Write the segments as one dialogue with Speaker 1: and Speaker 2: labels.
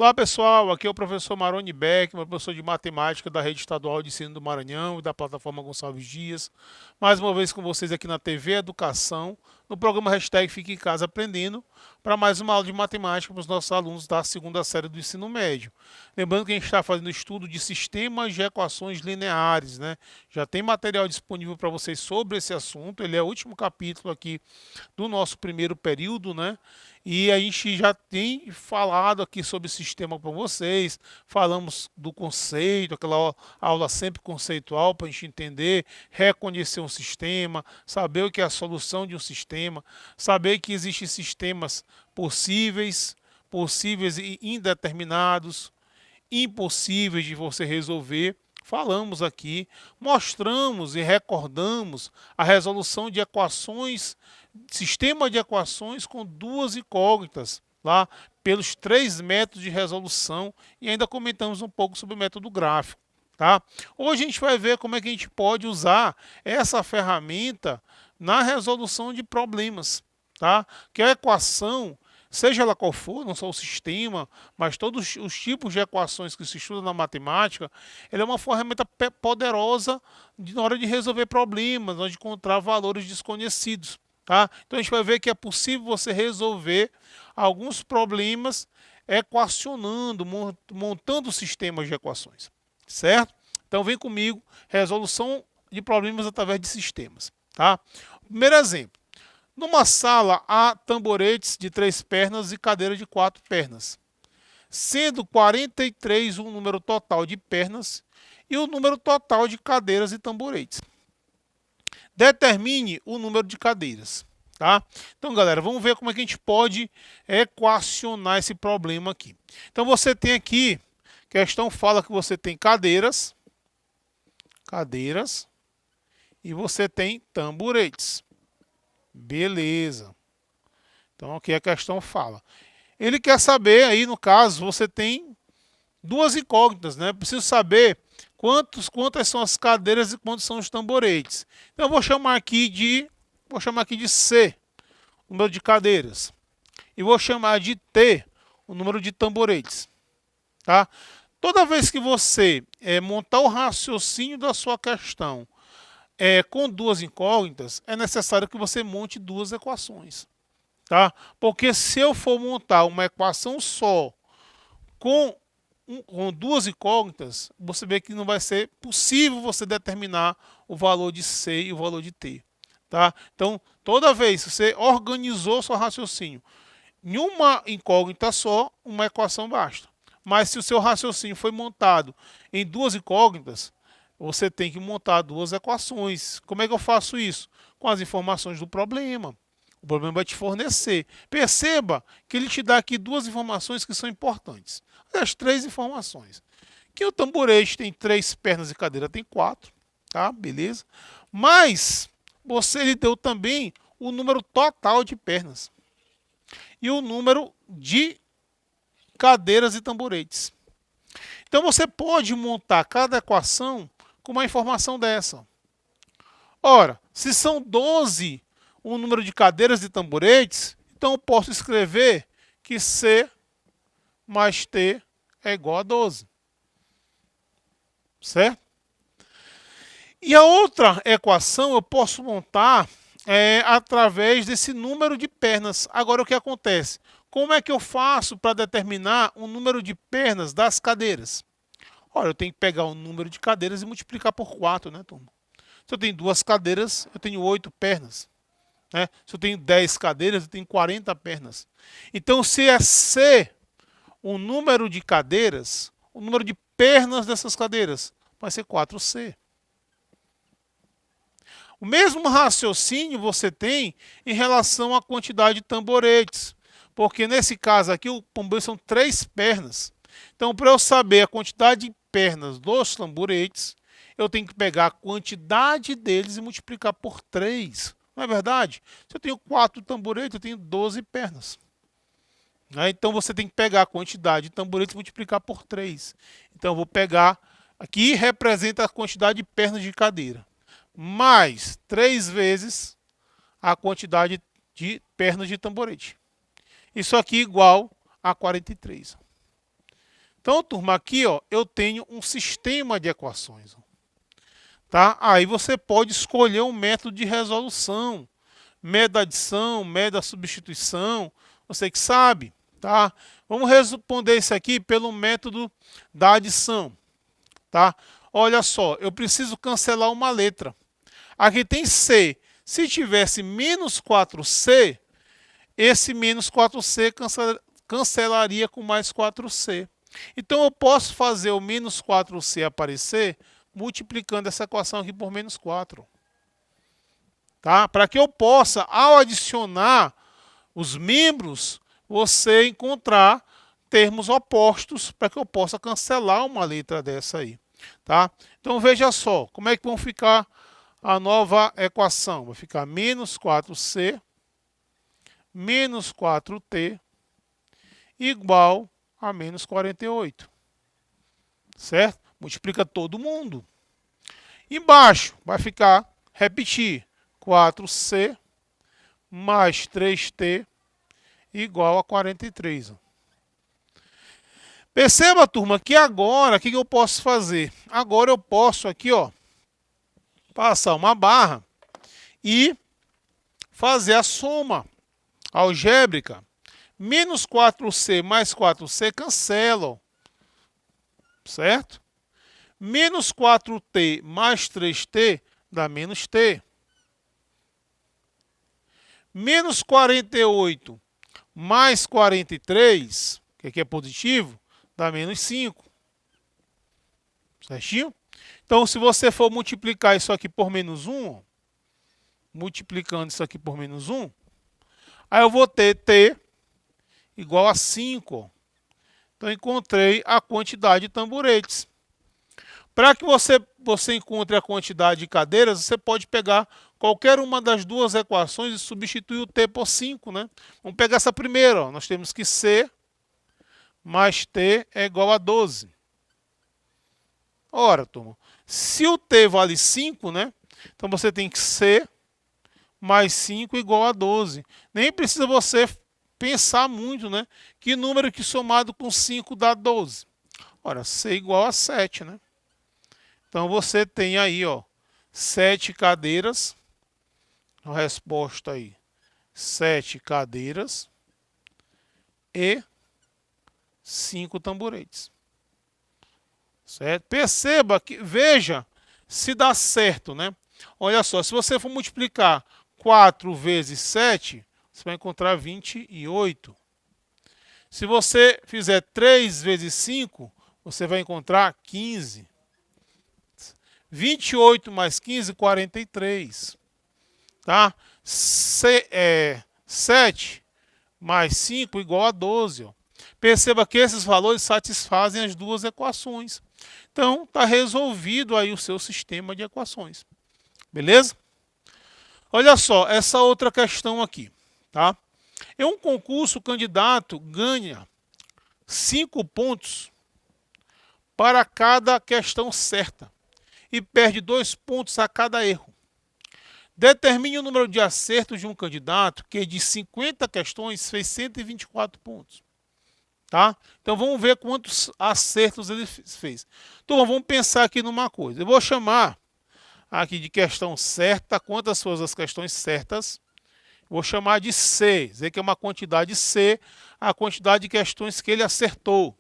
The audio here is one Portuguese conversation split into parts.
Speaker 1: Olá pessoal, aqui é o professor Maroni Beck, professor de matemática da Rede Estadual de Ensino do Maranhão e da plataforma Gonçalves Dias. Mais uma vez com vocês aqui na TV Educação, no programa Hashtag Fique em Casa Aprendendo, para mais uma aula de matemática para os nossos alunos da segunda série do ensino médio. Lembrando que a gente está fazendo estudo de sistemas de equações lineares, né? Já tem material disponível para vocês sobre esse assunto, ele é o último capítulo aqui do nosso primeiro período, né? E a gente já tem falado aqui sobre o sistema para vocês, falamos do conceito, aquela aula sempre conceitual para a gente entender, reconhecer um sistema, saber o que é a solução de um sistema, saber que existem sistemas possíveis, possíveis e indeterminados, impossíveis de você resolver. Falamos aqui, mostramos e recordamos a resolução de equações, sistema de equações com duas incógnitas, lá pelos 3 métodos de resolução, e ainda comentamos um pouco sobre o método gráfico. Tá? Hoje a gente vai ver como é que a gente pode usar essa ferramenta na resolução de problemas. Tá? Que a equação, seja ela qual for, não só o sistema, mas todos os tipos de equações que se estuda na matemática, ela é uma ferramenta poderosa na hora de resolver problemas, na hora de encontrar valores desconhecidos. Tá? Então a gente vai ver que é possível você resolver alguns problemas equacionando, montando sistemas de equações. Certo? Então vem comigo, resolução de problemas através de sistemas. Tá? Primeiro exemplo. Numa sala há tamboretes de 3 pernas e cadeira de 4 pernas, sendo 43 o número total de pernas e o número total de cadeiras e tamboretes. Determine o número de cadeiras. Tá? Então, galera, vamos ver como é que a gente pode equacionar esse problema aqui. Então, você tem aqui, a questão fala que você tem cadeiras, e você tem tamboretes. Beleza. Então aqui a questão fala. Ele quer saber aí, no caso, você tem duas incógnitas, né? Preciso saber quantas são as cadeiras e quantos são os tamboretes. Então eu vou chamar aqui de C, o número de cadeiras. E vou chamar de T, o número de tamboretes. Tá? Toda vez que você montar o raciocínio da sua questão com duas incógnitas, é necessário que você monte duas equações. Tá? Porque se eu for montar uma equação só com duas incógnitas, você vê que não vai ser possível você determinar o valor de C e o valor de T. Tá? Então, toda vez que você organizou seu raciocínio em uma incógnita só, uma equação basta. Mas se o seu raciocínio foi montado em duas incógnitas, você tem que montar duas equações. Como é que eu faço isso? Com as informações do problema. O problema vai te fornecer. Perceba que ele te dá aqui duas informações que são importantes. As 3 informações. Que o tamborete tem 3 pernas e cadeira tem 4. Tá? Beleza? Mas você lhe deu também o número total de pernas. E o número de cadeiras e tamboretes. Então você pode montar cada equação com uma informação dessa. Ora, se são 12 o número de cadeiras e tamboretes, então eu posso escrever que C mais T é igual a 12. Certo? E a outra equação eu posso montar através desse número de pernas. Agora o que acontece? Como é que eu faço para determinar o número de pernas das cadeiras? Olha, eu tenho que pegar o número de cadeiras e multiplicar por 4, né, turma? Se eu tenho 2 cadeiras, eu tenho 8 pernas. Né? Se eu tenho 10 cadeiras, eu tenho 40 pernas. Então, se é C o número de cadeiras, o número de pernas dessas cadeiras vai ser 4C. O mesmo raciocínio você tem em relação à quantidade de tamboretes. Porque nesse caso aqui, o tamborete são 3 pernas. Então, para eu saber a quantidade de pernas dos tamboretes, eu tenho que pegar a quantidade deles e multiplicar por 3. Não é verdade? Se eu tenho 4 tamboretes, eu tenho 12 pernas. Então você tem que pegar a quantidade de tamboretes e multiplicar por 3. Então eu vou pegar, aqui representa a quantidade de pernas de cadeira, mais 3 vezes a quantidade de pernas de tamborete. Isso aqui igual a 43. Então, turma, aqui ó, eu tenho um sistema de equações. Tá? Aí você pode escolher um método de resolução, método da adição, método da substituição, você que sabe. Tá? Vamos responder isso aqui pelo método da adição. Tá? Olha só, eu preciso cancelar uma letra. Aqui tem C. Se tivesse menos 4C, esse menos 4C cancelaria com mais 4C. Então eu posso fazer o menos 4C aparecer multiplicando essa equação aqui por menos 4. Tá? Para que eu possa, ao adicionar os membros, você encontrar termos opostos para que eu possa cancelar uma letra dessa aí. Tá? Então veja só, como é que vão ficar a nova equação? Vai ficar menos 4C menos 4T igual a menos 48. Certo? Multiplica todo mundo. Embaixo vai ficar, repetir, 4C mais 3T igual a 43. Perceba, turma, que agora, o que eu posso fazer? Agora eu posso aqui, ó, passar uma barra e fazer a soma algébrica. Menos 4C mais 4C cancelam, certo? Menos 4T mais 3T dá menos T. Menos 48 mais 43, que aqui é positivo, dá menos 5. Certinho? Então, se você for multiplicar isso aqui por menos 1, multiplicando isso aqui por menos 1, aí eu vou ter T igual a 5. Então, encontrei a quantidade de tamboretes. Para que você encontre a quantidade de cadeiras, você pode pegar qualquer uma das duas equações e substituir o T por 5. Né? Vamos pegar essa primeira. Ó. Nós temos que C mais T é igual a 12. Ora, turma, se o T vale 5, né? Então você tem que C mais 5 igual a 12. Nem precisa você pensar muito, né? Que número que somado com 5 dá 12? Ora, C igual a 7, né? Então você tem aí, ó, 7 cadeiras. A resposta aí, 7 cadeiras e 5 tamboretes. Certo? Perceba que, veja se dá certo, né? Olha só, se você for multiplicar 4 vezes 7, você vai encontrar 28. Se você fizer 3 vezes 5, você vai encontrar 15. 28 mais 15, 43. Tá? 7 mais 5 igual a 12. Ó. Perceba que esses valores satisfazem as duas equações. Então, está resolvido aí o seu sistema de equações. Beleza? Olha só, essa outra questão aqui. Tá? Em um concurso, o candidato ganha 5 pontos para cada questão certa e perde 2 pontos a cada erro. Determine o número de acertos de um candidato que de 50 questões fez 124 pontos. Tá? Então vamos ver quantos acertos ele fez. Então vamos pensar aqui numa coisa. Eu vou chamar aqui de questão certa. Quantas foram as questões certas? Vou chamar de C. Dizer que é uma quantidade C, a quantidade de questões que ele acertou.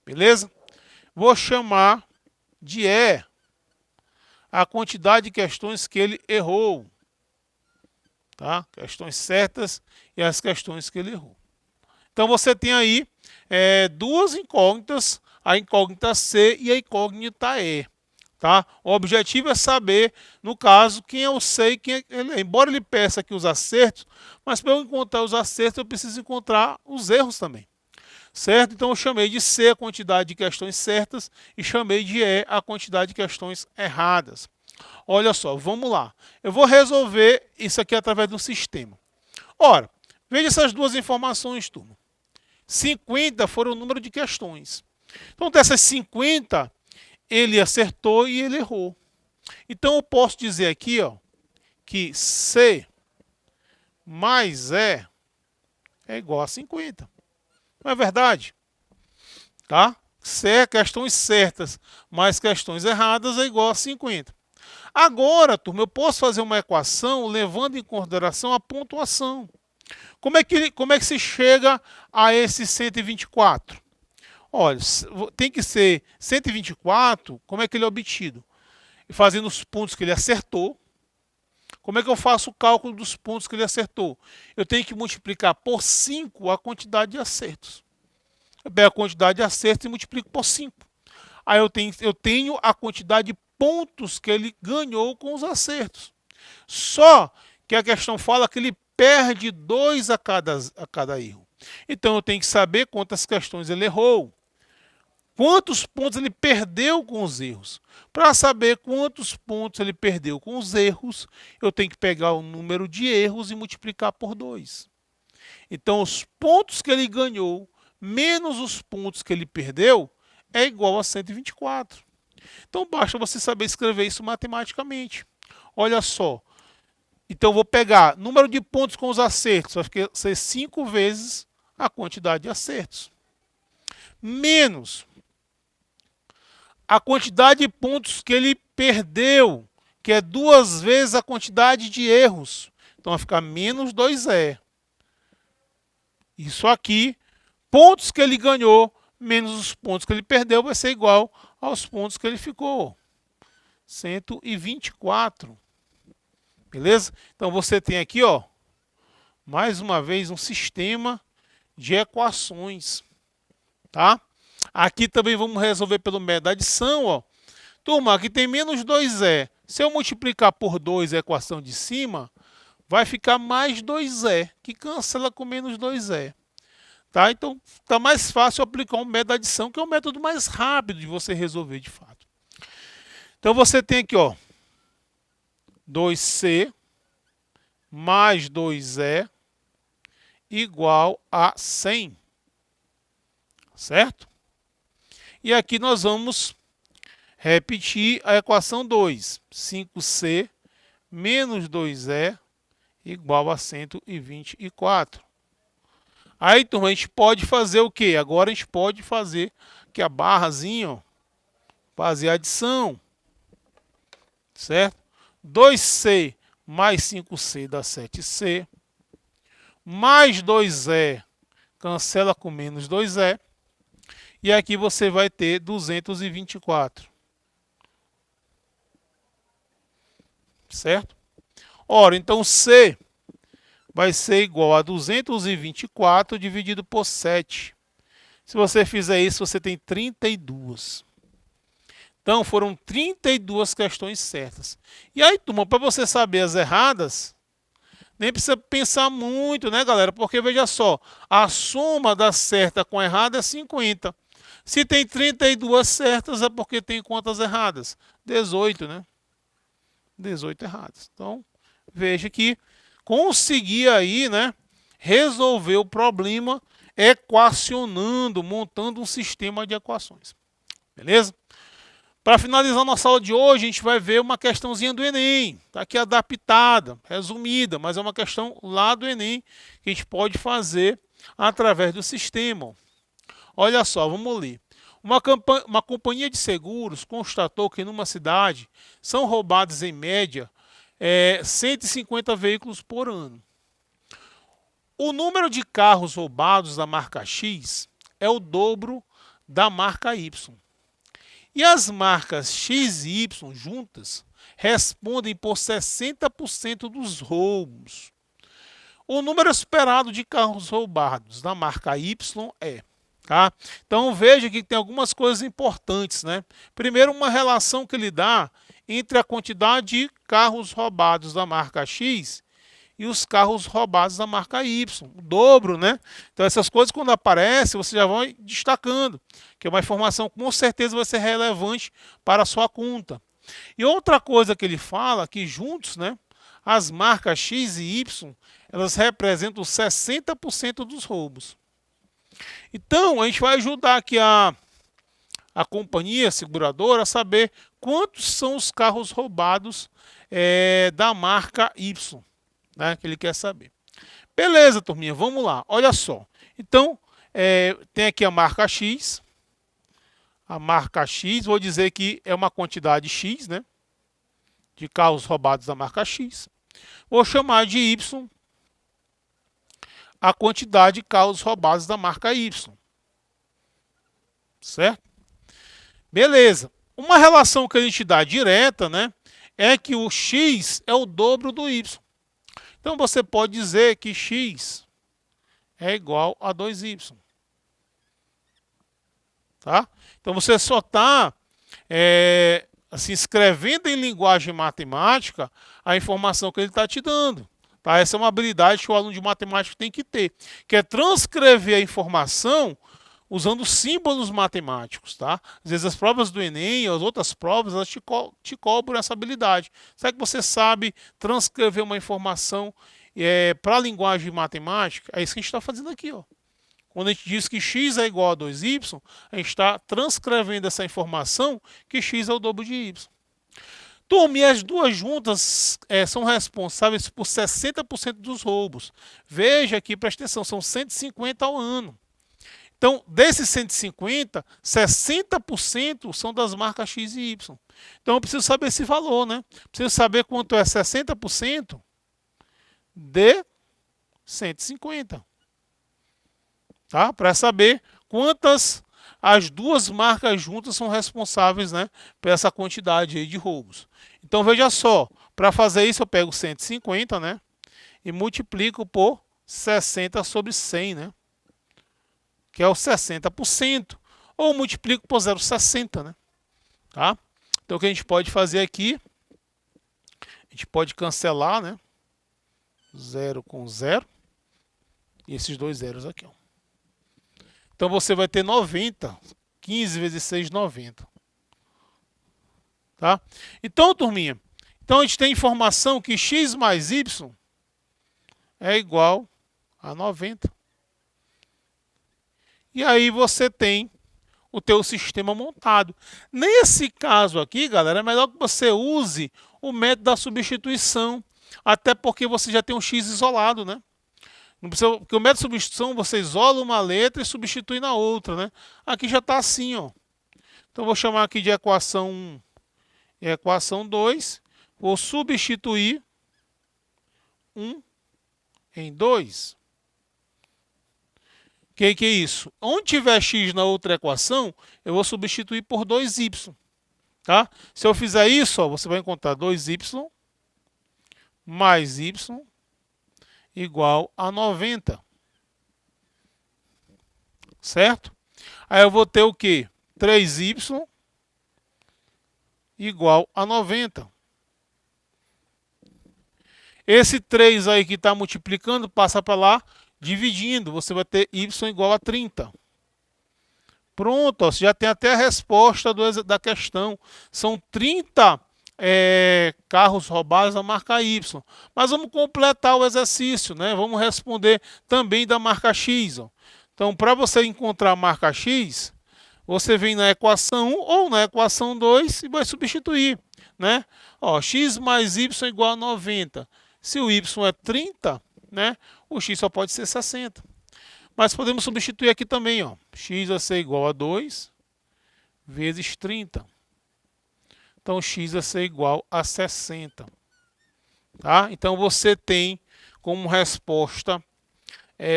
Speaker 1: Beleza? Vou chamar de E, a quantidade de questões que ele errou. Tá? Questões certas e as questões que ele errou. Então você tem aí duas incógnitas, a incógnita C e a incógnita E. Tá? O objetivo é saber, no caso, quem é o C e quem é ele. Embora ele peça aqui os acertos, mas para eu encontrar os acertos eu preciso encontrar os erros também. Certo? Então eu chamei de C a quantidade de questões certas e chamei de E a quantidade de questões erradas. Olha só, vamos lá. Eu vou resolver isso aqui através de um sistema. Ora, veja essas duas informações, turma. 50 foram o número de questões. Então, dessas 50, ele acertou e ele errou. Então, eu posso dizer aqui, ó, que C mais E é igual a 50. Não é verdade? Tá? questões certas mais questões erradas é igual a 50. Agora, turma, eu posso fazer uma equação levando em consideração a pontuação. Como é que se chega a esse 124? Olha, tem que ser 124, como é que ele é obtido? Fazendo os pontos que ele acertou. Como é que eu faço o cálculo dos pontos que ele acertou? Eu tenho que multiplicar por 5 a quantidade de acertos. Eu pego a quantidade de acertos e multiplico por 5. Aí eu tenho a quantidade de pontos que ele ganhou com os acertos. Só que a questão fala que ele perde 2 a cada erro. Então eu tenho que saber quantas questões ele errou. Quantos pontos ele perdeu com os erros? Para saber quantos pontos ele perdeu com os erros, eu tenho que pegar o número de erros e multiplicar por 2. Então, os pontos que ele ganhou menos os pontos que ele perdeu é igual a 124. Então, basta você saber escrever isso matematicamente. Olha só. Então, eu vou pegar número de pontos com os acertos, vai ser 5 vezes a quantidade de acertos. Menos a quantidade de pontos que ele perdeu, que é 2 vezes a quantidade de erros. Então vai ficar menos 2E. Isso aqui, pontos que ele ganhou, menos os pontos que ele perdeu, vai ser igual aos pontos que ele ficou. 124. Beleza? Então você tem aqui, ó, mais uma vez um sistema de equações, tá? Aqui também vamos resolver pelo método da adição, ó. Turma, aqui tem menos 2E. Se eu multiplicar por 2 a equação de cima, vai ficar mais 2E, que cancela com menos 2E. Tá? Então, está mais fácil aplicar um método da adição, que é o método mais rápido de você resolver de fato. Então, você tem aqui, ó, 2C mais 2E igual a 100. Certo? E aqui nós vamos repetir a equação 2. 5C menos 2E igual a 124. Aí, turma, a gente pode fazer o quê? Agora a gente pode fazer que a barrazinha, ó, fazer a adição. Certo? 2C mais 5C dá 7C. Mais 2E cancela com menos 2E. E aqui você vai ter 224. Certo? Ora, então C vai ser igual a 224 dividido por 7. Se você fizer isso, você tem 32. Então, foram 32 questões certas. E aí, turma, para você saber as erradas, nem precisa pensar muito, né, galera? Porque, veja só, a soma da certa com a errada é 50. Se tem 32 certas, é porque tem quantas erradas? 18, né? 18 erradas. Então, veja que consegui aí, né, resolver o problema equacionando, montando um sistema de equações. Beleza? Para finalizar nossa aula de hoje, a gente vai ver uma questãozinha do Enem. Está aqui adaptada, resumida, mas é uma questão lá do Enem que a gente pode fazer através do sistema. Olha só, vamos ler. Uma companhia de seguros constatou que numa cidade são roubados em média 150 veículos por ano. O número de carros roubados da marca X é o dobro da marca Y. E as marcas X e Y juntas respondem por 60% dos roubos. O número esperado de carros roubados da marca Y é... Tá? Então veja que tem algumas coisas importantes, né? Primeiro, uma relação que ele dá entre a quantidade de carros roubados da marca X e os carros roubados da marca Y, o dobro, né? Então essas coisas quando aparecem, você já vai destacando, que é uma informação que com certeza vai ser relevante para a sua conta. E outra coisa que ele fala, que juntos, né, as marcas X e Y, elas representam 60% dos roubos. Então, a gente vai ajudar aqui a companhia seguradora a saber quantos são os carros roubados da marca Y, né, que ele quer saber. Beleza, turminha, vamos lá. Olha só. Então, tem aqui a marca X. a marca X, vou dizer que é uma quantidade X, né? De carros roubados da marca X. Vou chamar de Y a quantidade de carros roubados da marca Y. Certo? Beleza. Uma relação que a gente dá direta, né? É que o X é o dobro do Y. Então você pode dizer que X é igual a 2Y. Tá? Então você só está assim, escrevendo em linguagem matemática a informação que ele está te dando. Tá? Essa é uma habilidade que o aluno de matemática tem que ter, que é transcrever a informação usando símbolos matemáticos. Tá? Às vezes as provas do Enem ou as outras provas elas te cobram essa habilidade. Será que você sabe transcrever uma informação para a linguagem matemática? É isso que a gente está fazendo aqui. Ó. Quando a gente diz que x é igual a 2y, a gente está transcrevendo essa informação que x é o dobro de y. Turma, e as duas juntas são responsáveis por 60% dos roubos. Veja aqui, presta atenção, são 150 ao ano. Então, desses 150, 60% são das marcas X e Y. Então, eu preciso saber esse valor, né? Preciso saber quanto é 60% de 150. Tá? Para saber quantas as duas marcas juntas são responsáveis, né, por essa quantidade aí de roubos. Então veja só, para fazer isso eu pego 150, né, e multiplico por 60 sobre 100, né, que é o 60%, ou multiplico por 0,60, né, tá? Então o que a gente pode fazer aqui, a gente pode cancelar, né, 0 com 0, e esses dois zeros aqui, ó. Então você vai ter 90, 15 vezes 6, 90. Tá? Então, turminha, a gente tem informação que x mais y é igual a 90. E aí você tem o teu sistema montado. Nesse caso aqui, galera, é melhor que você use o método da substituição, até porque você já tem um x isolado, né? Não precisa, porque o método de substituição você isola uma letra e substitui na outra, né? Aqui já está assim, ó. Então vou chamar aqui de equação 1 e equação 2. Vou substituir 1 em 2. Que é isso? Onde tiver x na outra equação, eu vou substituir por 2y. Tá? Se eu fizer isso, ó, você vai encontrar 2y mais y igual a 90. Certo? Aí eu vou ter o quê? 3y igual a 90. Esse 3 aí que está multiplicando, passa para lá, dividindo. Você vai ter y igual a 30. Pronto, ó, você já tem até a resposta da questão. São 30 carros roubados da marca Y. Mas vamos completar o exercício, né? Vamos responder também da marca X. Ó. Então, para você encontrar a marca X, você vem na equação 1 ou na equação 2 e vai substituir, né? Ó, x mais y igual a 90. Se o y é 30, né? O x só pode ser 60. Mas podemos substituir aqui também, ó. X vai ser igual a 2 vezes 30. Então, x vai ser igual a 60. Tá? Então, você tem como resposta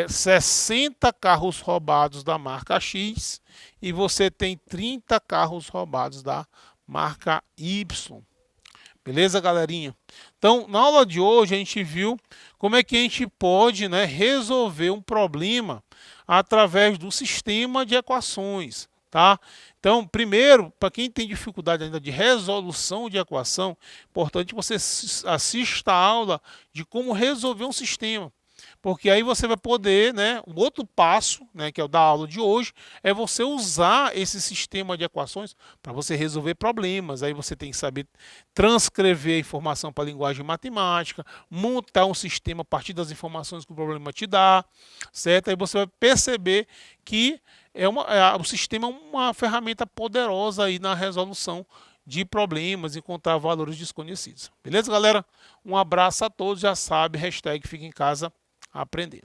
Speaker 1: 60 carros roubados da marca X e você tem 30 carros roubados da marca Y. Beleza, galerinha? Então, na aula de hoje, a gente viu como é que a gente pode, né, resolver um problema através do sistema de equações. Tá? Então, primeiro, para quem tem dificuldade ainda de resolução de equação, é importante você assista a aula de como resolver um sistema. Porque aí você vai poder, né, um outro passo, né, que é o da aula de hoje, é você usar esse sistema de equações para você resolver problemas. Aí você tem que saber transcrever a informação para a linguagem matemática, montar um sistema a partir das informações que o problema te dá, certo? Aí você vai perceber que o sistema é uma ferramenta poderosa aí na resolução de problemas, encontrar valores desconhecidos. Beleza, galera? Um abraço a todos, já sabe, hashtag fica em casa aprender.